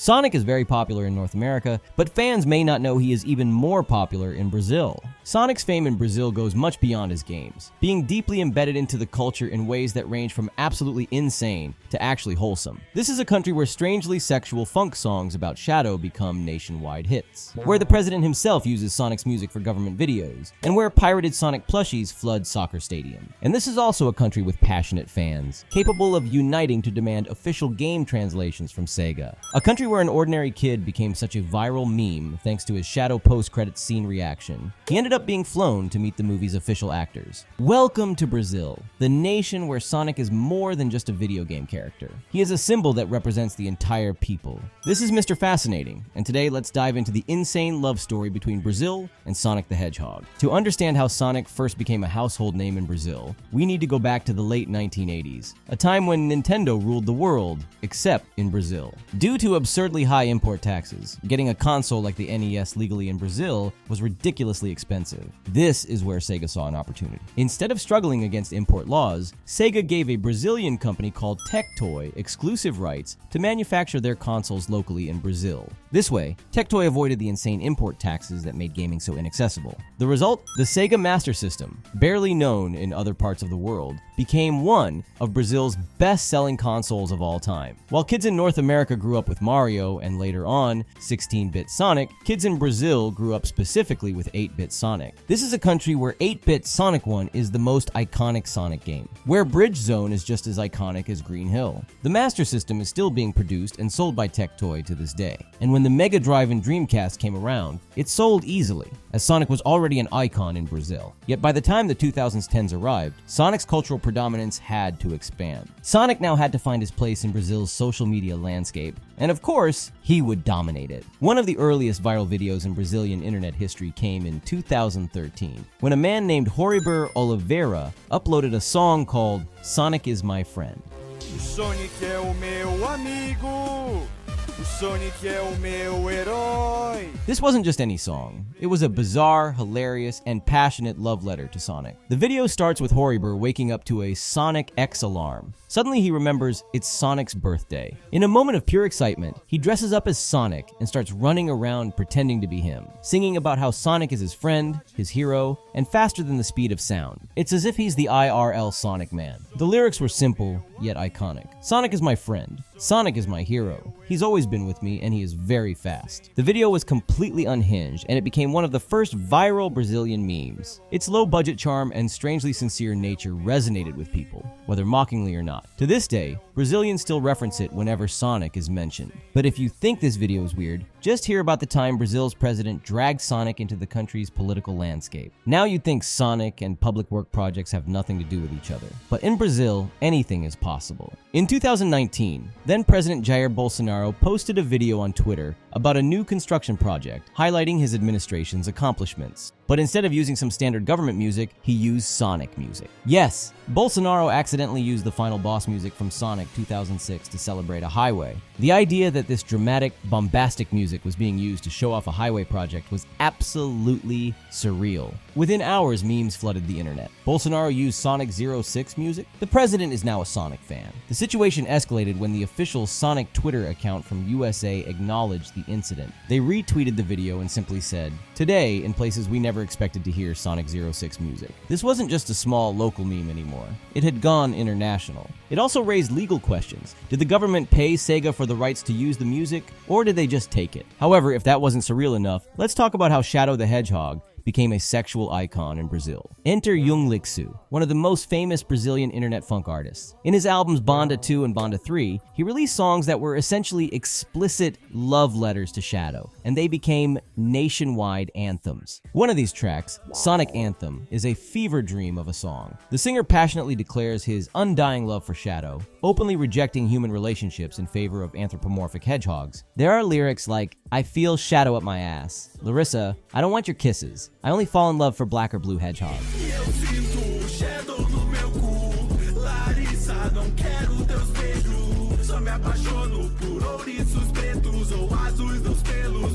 Sonic is very popular in North America, but fans may not know he is even more popular in Brazil. Sonic's fame in Brazil goes much beyond his games, being deeply embedded into the culture in ways that range from absolutely insane to actually wholesome. This is a country where strangely sexual funk songs about Shadow become nationwide hits, where the president himself uses Sonic's music for government videos, and where pirated Sonic plushies flood soccer stadiums. And this is also a country with passionate fans, capable of uniting to demand official game translations from Sega. A country where an ordinary kid became such a viral meme thanks to his Shadow post-credits scene reaction. He ended up being flown to meet the movie's official actors. Welcome to Brazil, the nation where Sonic is more than just a video game character. He is a symbol that represents the entire people. This is Mr. Fascinating, and today let's dive into the insane love story between Brazil and Sonic the Hedgehog. To understand how Sonic first became a household name in Brazil, we need to go back to the late 1980s, a time when Nintendo ruled the world, except in Brazil. Due to absurdly high import taxes, getting a console like the NES legally in Brazil was ridiculously expensive. This is where Sega saw an opportunity. Instead of struggling against import laws, Sega gave a Brazilian company called Tectoy exclusive rights to manufacture their consoles locally in Brazil. This way, Tectoy avoided the insane import taxes that made gaming so inaccessible. The result? The Sega Master System, barely known in other parts of the world, became one of Brazil's best-selling consoles of all time. While kids in North America grew up with Mario and later on 16-bit Sonic, kids in Brazil grew up specifically with 8-bit Sonic. This is a country where 8-bit Sonic 1 is the most iconic Sonic game, where Bridge Zone is just as iconic as Green Hill. The Master System is still being produced and sold by Tectoy to this day, and when the Mega Drive and Dreamcast came around, it sold easily, as Sonic was already an icon in Brazil. Yet by the time the 2010s arrived, Sonic's cultural predominance had to expand. Sonic now had to find his place in Brazil's social media landscape, and of course, he would dominate it. One of the earliest viral videos in Brazilian internet history came in 2013, when a man named Horibur Oliveira uploaded a song called Sonic is My Friend. Sonic é o meu amigo. Sonic é o meu herói. This wasn't just any song. It was a bizarre, hilarious, and passionate love letter to Sonic. The video starts with Horibur waking up to a Sonic X alarm. Suddenly he remembers it's Sonic's birthday. In a moment of pure excitement, he dresses up as Sonic and starts running around pretending to be him, singing about how Sonic is his friend, his hero, and faster than the speed of sound. It's as if he's the IRL Sonic Man. The lyrics were simple, yet iconic. Sonic is my friend. Sonic is my hero. He's always been with me, and he is very fast. The video was completely unhinged, and it became one of the first viral Brazilian memes. Its low-budget charm and strangely sincere nature resonated with people, whether mockingly or not. To this day, Brazilians still reference it whenever Sonic is mentioned. But if you think this video is weird, just hear about the time Brazil's president dragged Sonic into the country's political landscape. Now you'd think Sonic and public work projects have nothing to do with each other. But in Brazil, anything is possible. In 2019, then President Jair Bolsonaro posted a video on Twitter about a new construction project highlighting his administration's accomplishments. But instead of using some standard government music, he used Sonic music. Yes, Bolsonaro accidentally used the final boss music from Sonic 2006 to celebrate a highway. The idea that this dramatic, bombastic music was being used to show off a highway project was absolutely surreal. Within hours, memes flooded the internet. Bolsonaro used Sonic 06 music? The president is now a Sonic fan. The situation escalated when the official Sonic Twitter account from USA acknowledged the incident. They retweeted the video and simply said, "Today, in places we never expected to hear Sonic 06 music." This wasn't just a small local meme anymore. It had gone international. It also raised legal questions. Did the government pay Sega for the rights to use the music, or did they just take it? However, if that wasn't surreal enough, let's talk about how Shadow the Hedgehog became a sexual icon in Brazil. Enter Young Lixu, one of the most famous Brazilian internet funk artists. In his albums Banda 2 and Banda 3, he released songs that were essentially explicit love letters to Shadow, and they became nationwide anthems. One of these tracks, Sonic Anthem, is a fever dream of a song. The singer passionately declares his undying love for Shadow, openly rejecting human relationships in favor of anthropomorphic hedgehogs. There are lyrics like, "I feel Shadow up my ass. Larissa, I don't want your kisses. I only fall in love for black or blue hedgehog." Eu sinto o shadow no meu cu. Larissa, não quero teus beijos. Só me apaixono por ouriços pretos ou azuis dos pelos.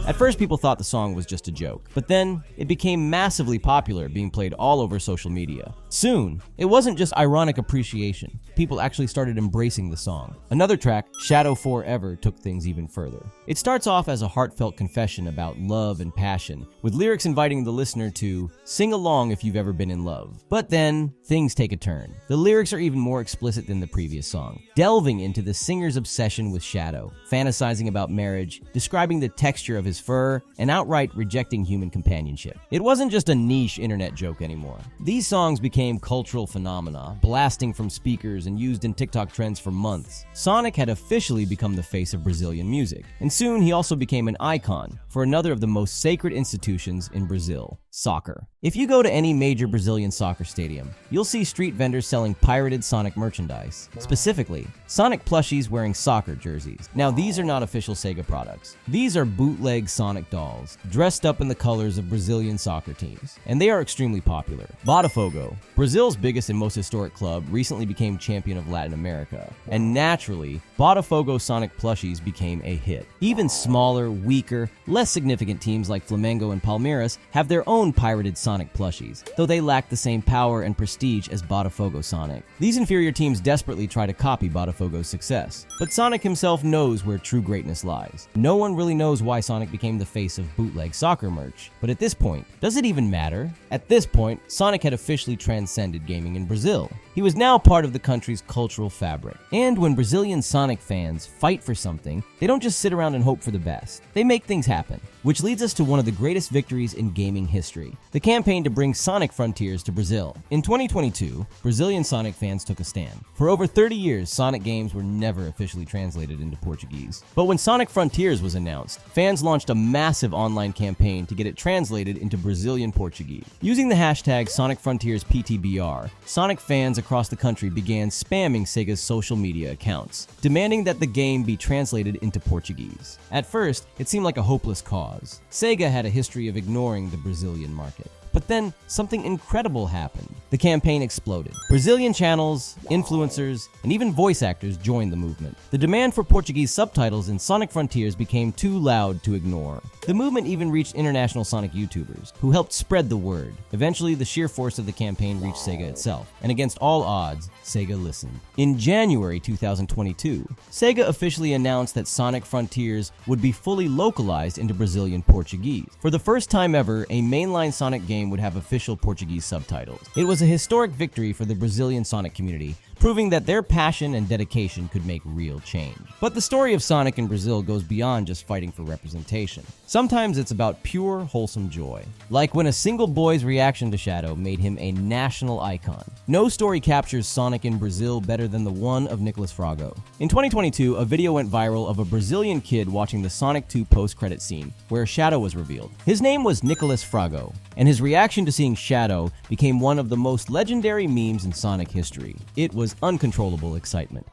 At first, people thought the song was just a joke, but then it became massively popular, being played all over social media. Soon, it wasn't just ironic appreciation. People actually started embracing the song. Another track, Shadow Forever, took things even further. It starts off as a heartfelt confession about love and passion, with lyrics inviting the listener to sing along if you've ever been in love. But then, things take a turn. The lyrics are even more explicit than the previous song, delving into the singer's obsession with Shadow, fantasizing about marriage, describing the texture of his fur, and outright rejecting human companionship. It wasn't just a niche internet joke anymore. These songs became cultural phenomena, blasting from speakers and used in TikTok trends for months. Sonic had officially become the face of Brazilian music, and soon he also became an icon for another of the most sacred institutions in Brazil, soccer. If you go to any major Brazilian soccer stadium, you'll see street vendors selling pirated Sonic merchandise. Specifically, Sonic plushies wearing soccer jerseys. Now, these are not official Sega products. These are bootleg Sonic dolls, dressed up in the colors of Brazilian soccer teams, and they are extremely popular. Botafogo, Brazil's biggest and most historic club, recently became champion of Latin America, and naturally, Botafogo Sonic plushies became a hit. Even smaller, weaker, less significant teams like Flamengo and Palmeiras have their own pirated Sonic plushies, though they lack the same power and prestige as Botafogo Sonic. These inferior teams desperately try to copy Botafogo's success, but Sonic himself knows where true greatness lies. No one really knows why Sonic became the face of bootleg soccer merch, but at this point, does it even matter? At this point, Sonic had officially transcended gaming in Brazil. He was now part of the country's cultural fabric. And when Brazilian Sonic fans fight for something, they don't just sit around and hope for the best. They make things happen. Which leads us to one of the greatest victories in gaming history, the campaign to bring Sonic Frontiers to Brazil. In 2022, Brazilian Sonic fans took a stand. For over 30 years, Sonic games were never officially translated into Portuguese. But when Sonic Frontiers was announced, fans launched a massive online campaign to get it translated into Brazilian Portuguese. Using the hashtag Sonic Frontiers PTBR, Sonic fans across the country began spamming Sega's social media accounts, demanding that the game be translated into Portuguese. At first, it seemed like a hopeless cause. Sega had a history of ignoring the Brazilian market. But then, something incredible happened. The campaign exploded. Brazilian channels, influencers, and even voice actors joined the movement. The demand for Portuguese subtitles in Sonic Frontiers became too loud to ignore. The movement even reached international Sonic YouTubers, who helped spread the word. Eventually, the sheer force of the campaign reached Sega itself, and against all odds, Sega listened. In January 2022, Sega officially announced that Sonic Frontiers would be fully localized into Brazilian Portuguese. For the first time ever, a mainline Sonic game would have official Portuguese subtitles. It was a historic victory for the Brazilian Sonic community, proving that their passion and dedication could make real change. But the story of Sonic in Brazil goes beyond just fighting for representation. Sometimes it's about pure, wholesome joy. Like when a single boy's reaction to Shadow made him a national icon. No story captures Sonic in Brazil better than the one of Nicolas Frago. In 2022, a video went viral of a Brazilian kid watching the Sonic 2 post-credit scene, where Shadow was revealed. His name was Nicolas Frago, and his reaction to seeing Shadow became one of the most legendary memes in Sonic history. It was uncontrollable excitement.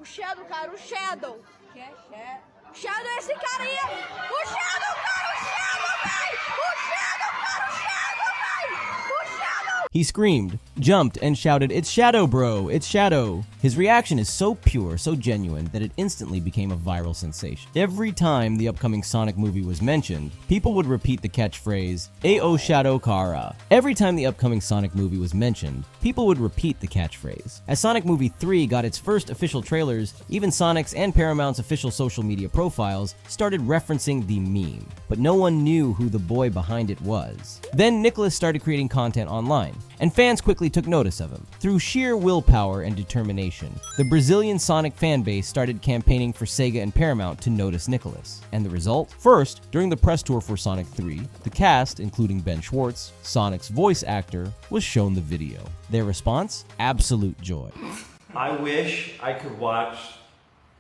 O Shadow, cara, o Shadow. Que é Shadow? Shadow é esse cara aí. O Shadow, cara, o Shadow, velho. O Shadow, cara, o Shadow, velho. O Shadow. He screamed, jumped, and shouted, "It's Shadow, bro! It's Shadow!" His reaction is so pure, so genuine, that it instantly became a viral sensation. Every time the upcoming Sonic movie was mentioned, people would repeat the catchphrase, "Ayo Shadow Cara." Every time the upcoming Sonic movie was mentioned, people would repeat the catchphrase. As Sonic Movie 3 got its first official trailers, even Sonic's and Paramount's official social media profiles started referencing the meme, but no one knew who the boy behind it was. Then Nicolas started creating content online, and fans quickly took notice of him. Through sheer willpower and determination, the Brazilian Sonic fanbase started campaigning for Sega and Paramount to notice Nicolas. And the result? First, during the press tour for Sonic 3, the cast, including Ben Schwartz, Sonic's voice actor, was shown the video. Their response? Absolute joy. I wish I could watch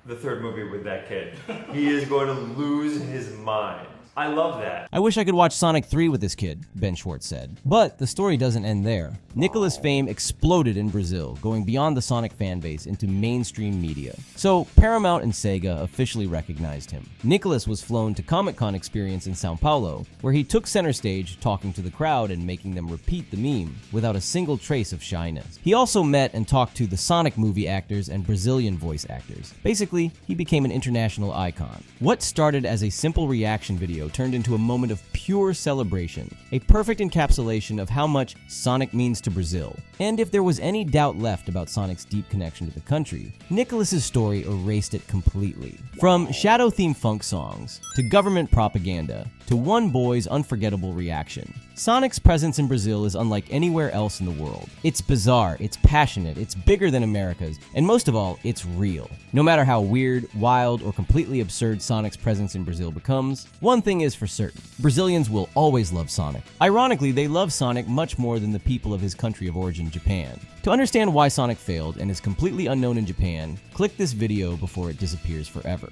the third movie with that kid. He is going to lose his mind. I love that. I wish I could watch Sonic 3 with this kid, Ben Schwartz said. But the story doesn't end there. Nicholas' fame exploded in Brazil, going beyond the Sonic fanbase into mainstream media. So Paramount and Sega officially recognized him. Nicholas was flown to Comic-Con Experience in Sao Paulo, where he took center stage, talking to the crowd and making them repeat the meme without a single trace of shyness. He also met and talked to the Sonic movie actors and Brazilian voice actors. Basically, he became an international icon. What started as a simple reaction video turned into a moment of pure celebration, a perfect encapsulation of how much Sonic means to Brazil. And if there was any doubt left about Sonic's deep connection to the country, Nicholas's story erased it completely. From shadow-themed funk songs, to government propaganda, to one boy's unforgettable reaction, Sonic's presence in Brazil is unlike anywhere else in the world. It's bizarre, it's passionate, it's bigger than America's, and most of all, it's real. No matter how weird, wild, or completely absurd Sonic's presence in Brazil becomes, one thing is for certain: Brazilians will always love Sonic. Ironically, they love Sonic much more than the people of his country of origin, Japan. To understand why Sonic failed and is completely unknown in Japan, click this video before it disappears forever.